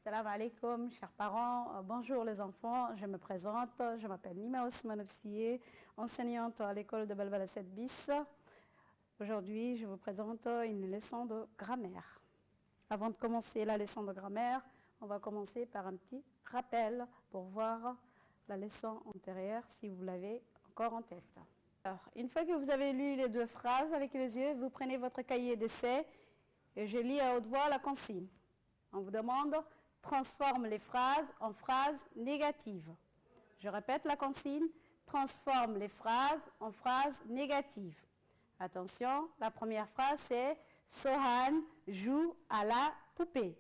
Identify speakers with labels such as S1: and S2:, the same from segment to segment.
S1: Salam alaikum, chers parents. Bonjour les enfants, je me présente. Je m'appelle Nima Ousmane Obsiye, enseignante à l'école de Balbala 7 bis. Aujourd'hui, je vous présente une leçon de grammaire. Avant de commencer la leçon de grammaire, on va commencer par un petit rappel pour voir la leçon antérieure si vous l'avez encore en tête. Alors, une fois que vous avez lu les deux phrases avec les yeux, vous prenez votre cahier d'essai et je lis à haute voix la consigne. On vous demande transforme les phrases en phrases négatives. Je répète la consigne, transforme les phrases en phrases négatives. Attention, la première phrase c'est Sohan joue à la poupée.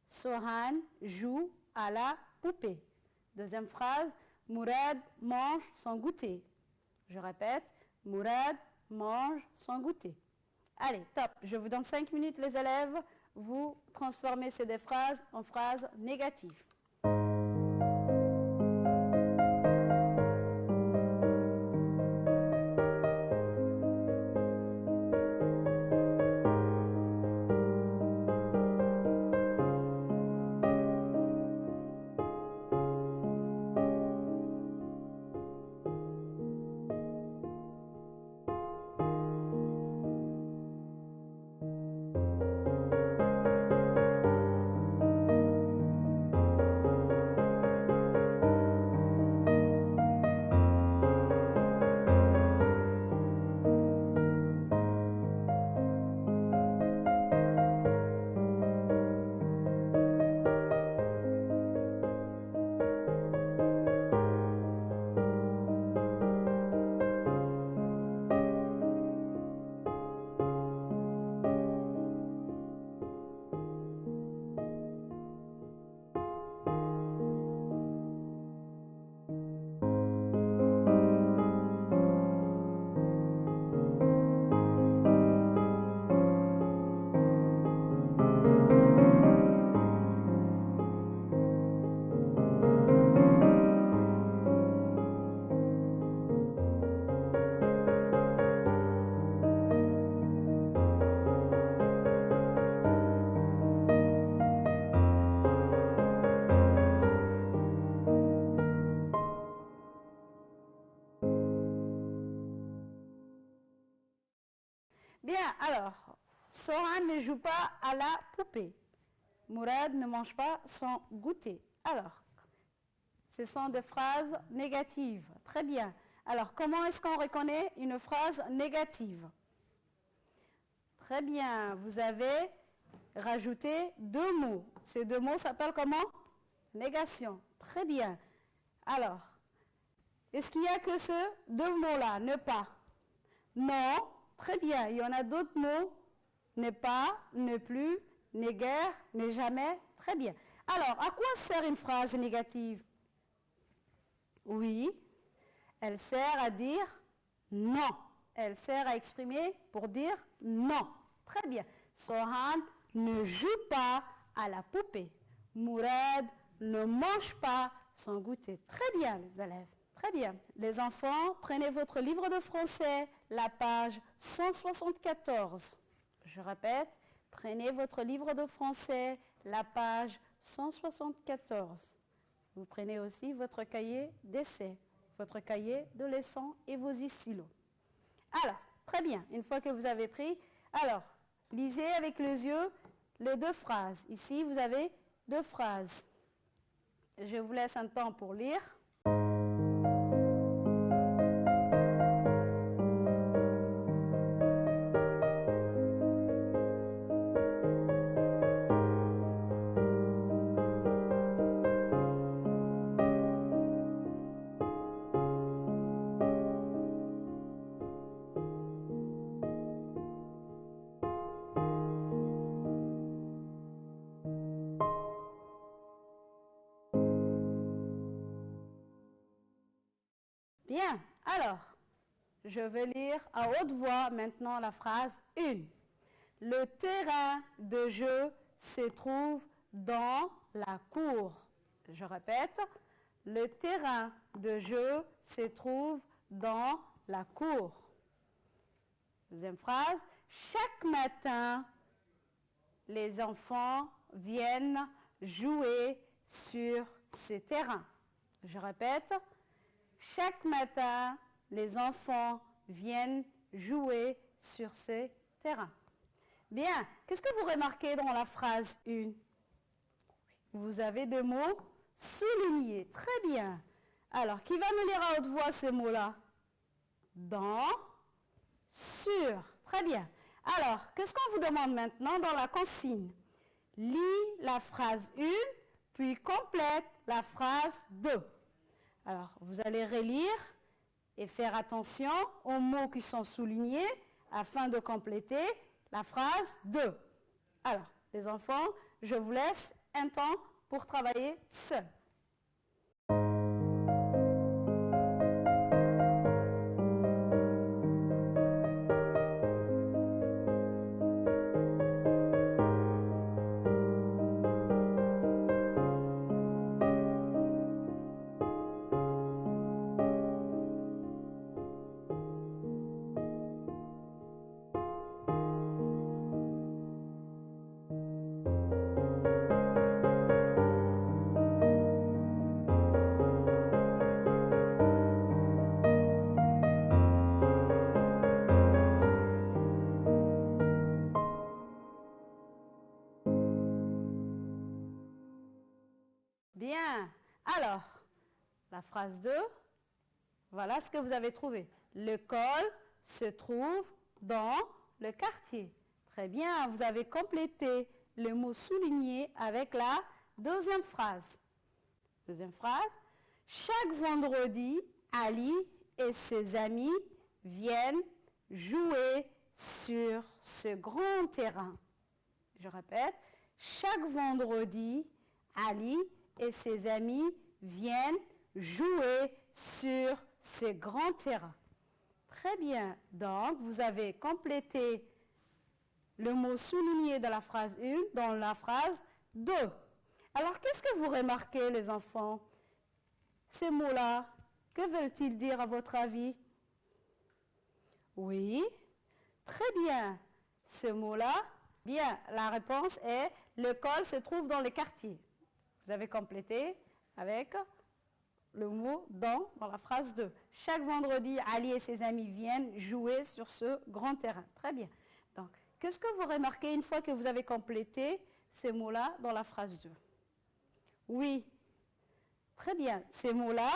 S1: Sohan joue à la poupée. Deuxième phrase, Mourad mange son goûter. Je répète, Mourad mange son goûter. Allez, top, je vous donne 5 minutes les élèves. Vous transformez ces deux phrases en phrases négatives. Bien, alors, Sohan ne joue pas à la poupée. Mourad ne mange pas son goûter. Alors, ce sont des phrases négatives. Très bien. Alors, comment est-ce qu'on reconnaît une phrase négative? Très bien. Vous avez rajouté deux mots. Ces deux mots s'appellent comment? Négation. Très bien. Alors, est-ce qu'il n'y a que ces deux mots-là? Ne pas. Non. Très bien, il y en a d'autres mots, ne pas, ne plus, n'est guère, n'est jamais. Très bien. Alors, à quoi sert une phrase négative? Oui, elle sert à dire non. Elle sert à exprimer pour dire non. Très bien. Sohan ne joue pas à la poupée. Mourad ne mange pas son goûter. Très bien, les élèves. Très bien. Les enfants, prenez votre livre de français, la page 174. Je répète, prenez votre livre de français, la page 174. Vous prenez aussi votre cahier d'essai, votre cahier de leçon et vos stylos. Alors, très bien. Une fois que vous avez pris, alors, lisez avec les yeux les deux phrases. Ici, vous avez deux phrases. Je vous laisse un temps pour lire. Bien, alors, je vais lire à haute voix maintenant la phrase 1. Le terrain de jeu se trouve dans la cour. Je répète, le terrain de jeu se trouve dans la cour. Deuxième phrase, chaque matin, les enfants viennent jouer sur ces terrains. Je répète, chaque matin, les enfants viennent jouer sur ces terrains. Bien, qu'est-ce que vous remarquez dans la phrase 1? Vous avez des mots soulignés. Très bien. Alors, qui va me lire à haute voix ces mots-là? Dans, sur. Très bien. Alors, qu'est-ce qu'on vous demande maintenant dans la consigne? Lis la phrase 1, puis complète la phrase 2. Alors, vous allez relire et faire attention aux mots qui sont soulignés afin de compléter la phrase 2. Alors, les enfants, je vous laisse un temps pour travailler seul. Bien. Alors, la phrase 2, voilà ce que vous avez trouvé. L'école se trouve dans le quartier. Très bien, vous avez complété le mot souligné avec la deuxième phrase. Deuxième phrase, chaque vendredi, Ali et ses amis viennent jouer sur ce grand terrain. Je répète, chaque vendredi, Ali et ses amis viennent jouer sur ce grand terrain. Très bien, donc vous avez complété le mot souligné de la phrase 1 dans la phrase 2. Alors, qu'est-ce que vous remarquez, les enfants? Ces mots-là, que veulent-ils dire à votre avis? Oui, très bien. Ces mots-là, bien, la réponse est l'école se trouve dans le quartier. Vous avez complété avec le mot dans la phrase 2. Chaque vendredi, Ali et ses amis viennent jouer sur ce grand terrain. Très bien. Donc, qu'est-ce que vous remarquez une fois que vous avez complété ces mots-là dans la phrase 2? Oui. Très bien. Ces mots-là,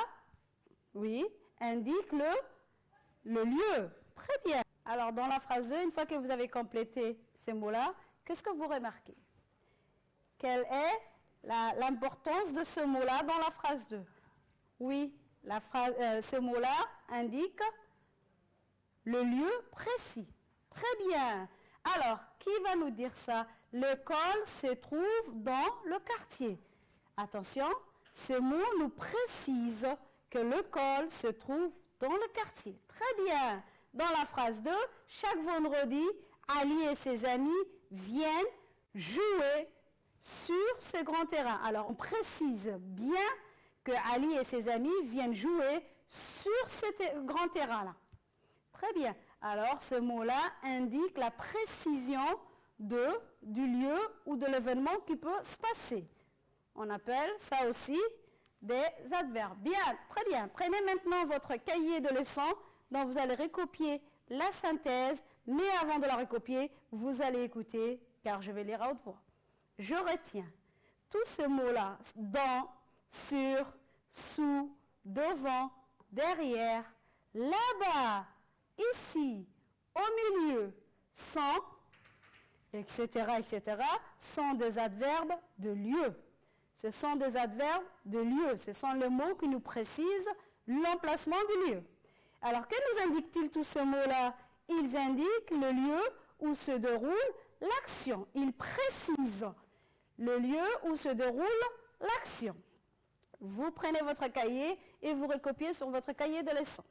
S1: oui, indiquent le lieu. Très bien. Alors, dans la phrase 2, une fois que vous avez complété ces mots-là, qu'est-ce que vous remarquez? Quelle est l'importance de ce mot-là dans la phrase 2? Oui, ce mot-là indique le lieu précis. Très bien. Alors, qui va nous dire ça? L'école se trouve dans le quartier. Attention, ce mot nous précise que l'école se trouve dans le quartier. Très bien. Dans la phrase 2, chaque vendredi, Ali et ses amis viennent jouer sur ce grand terrain. Alors, on précise bien que Ali et ses amis viennent jouer sur ce grand terrain-là. Très bien. Alors, ce mot-là indique la précision du lieu ou de l'événement qui peut se passer. On appelle ça aussi des adverbes. Bien, très bien. Prenez maintenant votre cahier de leçon dont vous allez recopier la synthèse, mais avant de la recopier, vous allez écouter, car je vais lire à haute voix. Je retiens tous ces mots-là, dans, sur, sous, devant, derrière, là-bas, ici, au milieu, sans, etc., etc., sont des adverbes de lieu. Ce sont des adverbes de lieu. Ce sont les mots qui nous précisent l'emplacement du lieu. Alors, que nous indiquent-ils tous ces mots-là? Ils indiquent le lieu où se déroule l'action. Ils précisent le lieu où se déroule l'action. Vous prenez votre cahier et vous recopiez sur votre cahier de leçon.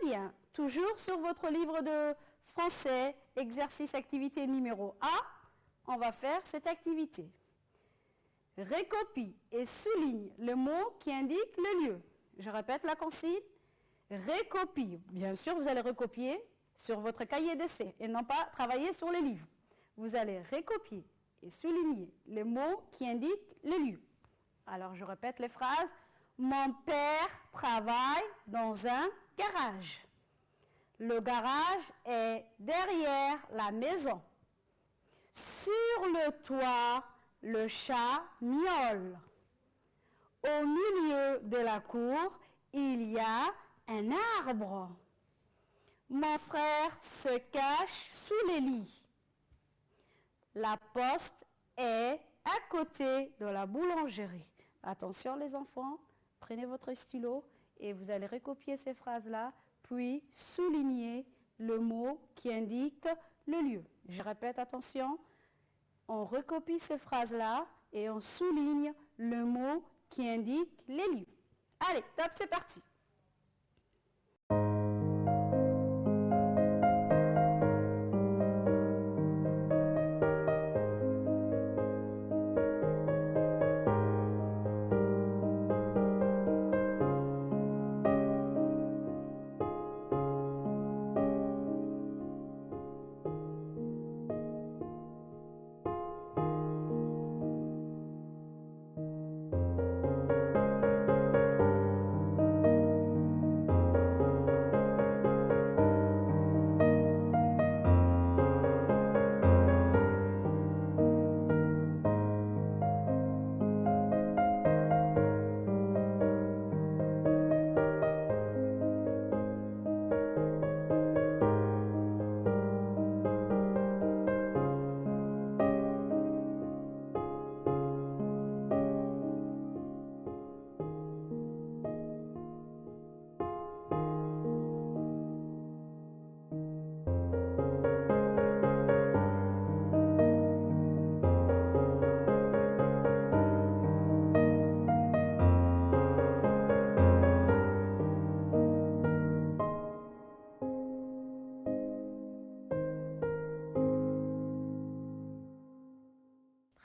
S1: bien. Toujours sur votre livre de français, exercice activité numéro A, on va faire cette activité. Récopie et souligne le mot qui indique le lieu. Je répète la consigne. Récopie. Bien sûr, vous allez recopier sur votre cahier d'essai et non pas travailler sur les livres. Vous allez recopier et souligner les mots qui indiquent le lieu. Alors, je répète les phrases. Mon père travaille dans un garage. Le garage est derrière la maison. Sur le toit, le chat miaule. Au milieu de la cour, il y a un arbre. Mon frère se cache sous les lits. La poste est à côté de la boulangerie. Attention les enfants, prenez votre stylo et vous allez recopier ces phrases-là, puis souligner le mot qui indique le lieu. Je répète, attention, on recopie ces phrases-là et on souligne le mot qui indique les lieux. Allez, top, c'est parti.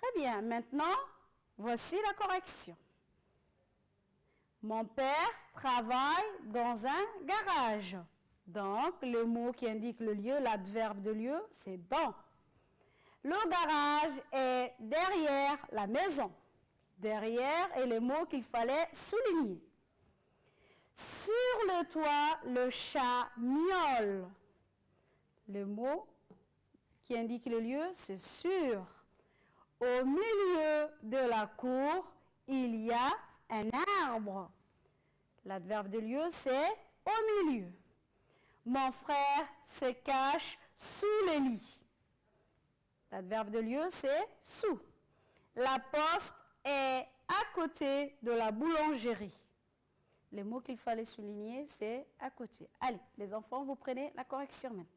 S1: Très bien, maintenant, voici la correction. Mon père travaille dans un garage. Donc, le mot qui indique le lieu, l'adverbe de lieu, c'est dans. Le garage est derrière la maison. Derrière est le mot qu'il fallait souligner. Sur le toit, le chat miaule. Le mot qui indique le lieu, c'est sur. Au milieu de la cour, il y a un arbre. L'adverbe de lieu, c'est au milieu. Mon frère se cache sous le lit. L'adverbe de lieu, c'est sous. La poste est à côté de la boulangerie. Le mot qu'il fallait souligner, c'est à côté. Allez, les enfants, vous prenez la correction maintenant.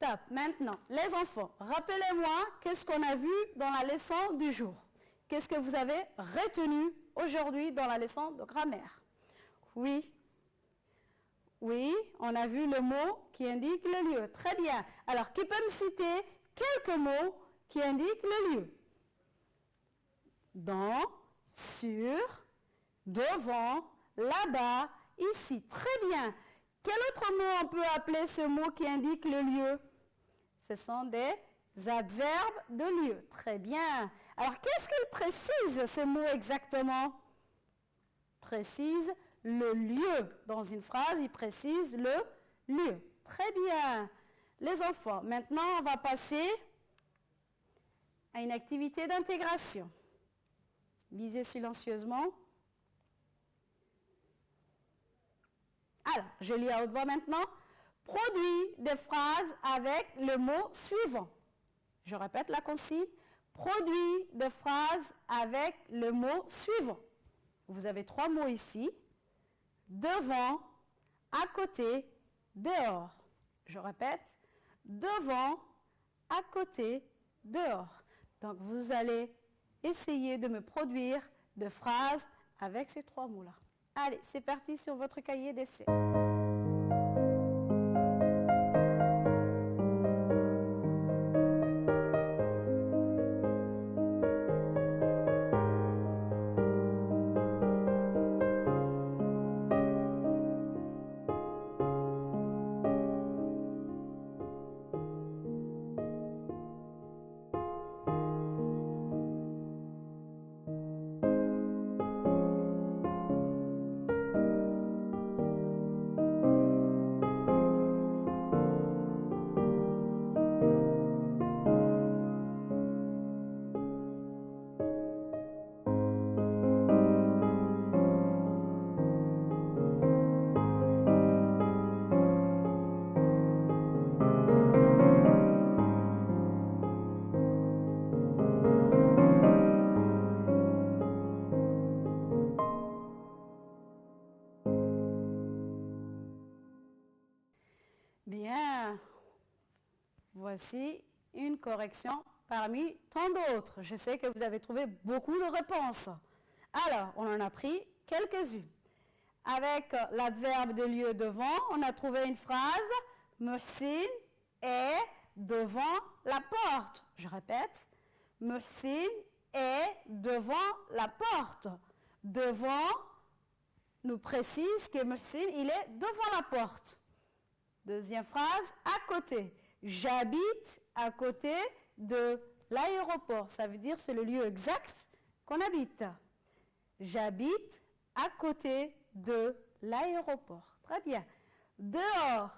S1: Top. Maintenant, les enfants, rappelez-moi qu'est-ce qu'on a vu dans la leçon du jour. Qu'est-ce que vous avez retenu aujourd'hui dans la leçon de grammaire? Oui. Oui, on a vu le mot qui indique le lieu. Très bien. Alors, qui peut me citer quelques mots qui indiquent le lieu? Dans, sur, devant, là-bas, ici. Très bien. Quel autre mot on peut appeler ce mot qui indique le lieu? Ce sont des adverbes de lieu. Très bien. Alors, qu'est-ce qu'il précise, ce mot exactement? Précise le lieu. Dans une phrase, il précise le lieu. Très bien. Les enfants, maintenant, on va passer à une activité d'intégration. Lisez silencieusement. Alors, je lis à haute voix maintenant. Produis des phrases avec le mot suivant. Je répète la consigne. Produis des phrases avec le mot suivant. Vous avez 3 mots ici. Devant, à côté, dehors. Je répète. Devant, à côté, dehors. Donc, vous allez essayer de me produire de phrases avec ces 3 mots-là. Allez, c'est parti sur votre cahier d'essai. Bien, voici une correction parmi tant d'autres. Je sais que vous avez trouvé beaucoup de réponses. Alors, on en a pris quelques-unes. Avec l'adverbe de lieu devant, on a trouvé une phrase. Muhsin est devant la porte. Je répète. Muhsin est devant la porte. Devant nous précise que Muhsin, il est devant la porte. Deuxième phrase, à côté. J'habite à côté de l'aéroport. Ça veut dire c'est le lieu exact qu'on habite. J'habite à côté de l'aéroport. Très bien. Dehors.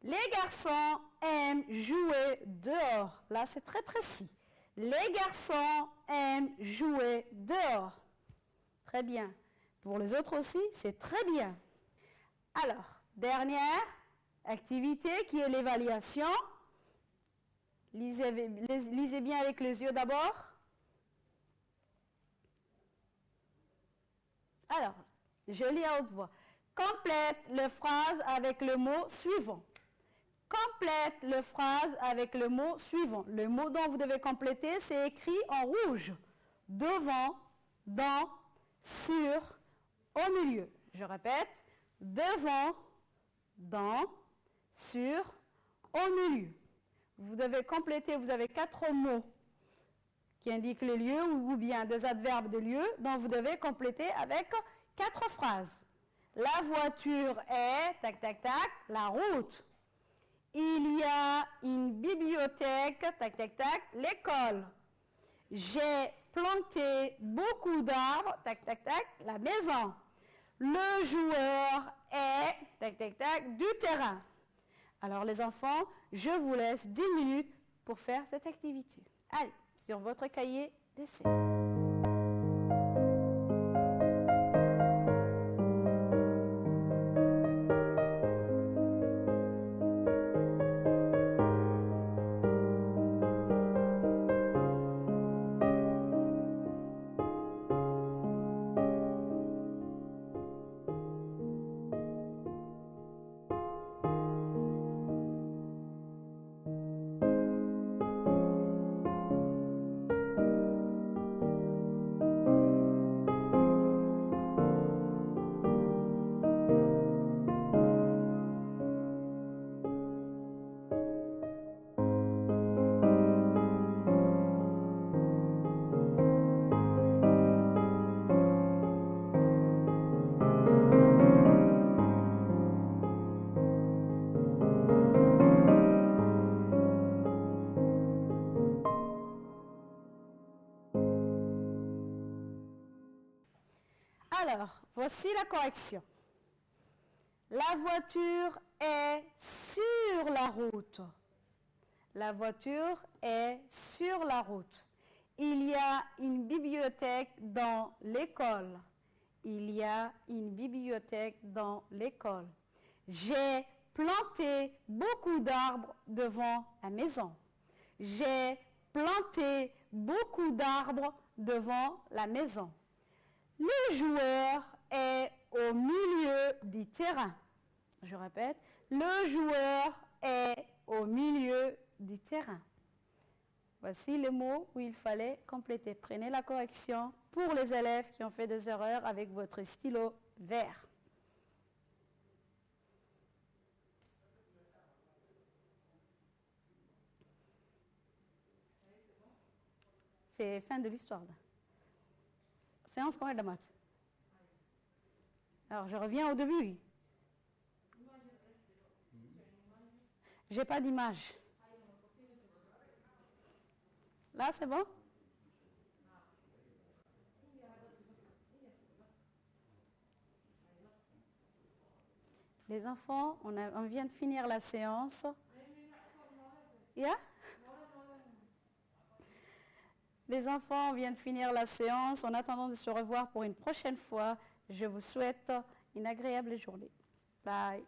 S1: Les garçons aiment jouer dehors. Là, c'est très précis. Les garçons aiment jouer dehors. Très bien. Pour les autres aussi, c'est très bien. Alors, dernière activité qui est l'évaluation. Lisez bien avec les yeux d'abord. Alors, je lis à haute voix. Complète les phrases avec le mot suivant. Complète les phrases avec le mot suivant. Le mot dont vous devez compléter, c'est écrit en rouge. Devant, dans, sur, au milieu. Je répète. Devant, dans, sur, au milieu. Vous devez compléter, vous avez 4 mots qui indiquent le lieu ou bien des adverbes de lieu, dont vous devez compléter avec 4 phrases. La voiture est, tac, tac, tac, la route. Il y a une bibliothèque, tac, tac, tac, l'école. J'ai planté beaucoup d'arbres, tac, tac, tac, la maison. Le joueur est, tac, tac, tac, du terrain. Alors les enfants, je vous laisse 10 minutes pour faire cette activité. Allez, sur votre cahier d'essai. Alors, voici la correction. La voiture est sur la route. La voiture est sur la route. Il y a une bibliothèque dans l'école. Il y a une bibliothèque dans l'école. J'ai planté beaucoup d'arbres devant la maison. J'ai planté beaucoup d'arbres devant la maison. Le joueur est au milieu du terrain. Je répète, le joueur est au milieu du terrain. Voici les mots où il fallait compléter. Prenez la correction pour les élèves qui ont fait des erreurs avec votre stylo vert. C'est fin de l'histoire. Séance scolaire de maths. Alors, je reviens au début. J'ai pas d'image. Là, c'est bon? Les enfants, on vient de finir la séance. Yeah? Les enfants, on vient de finir la séance. En attendant de se revoir pour une prochaine fois, je vous souhaite une agréable journée. Bye.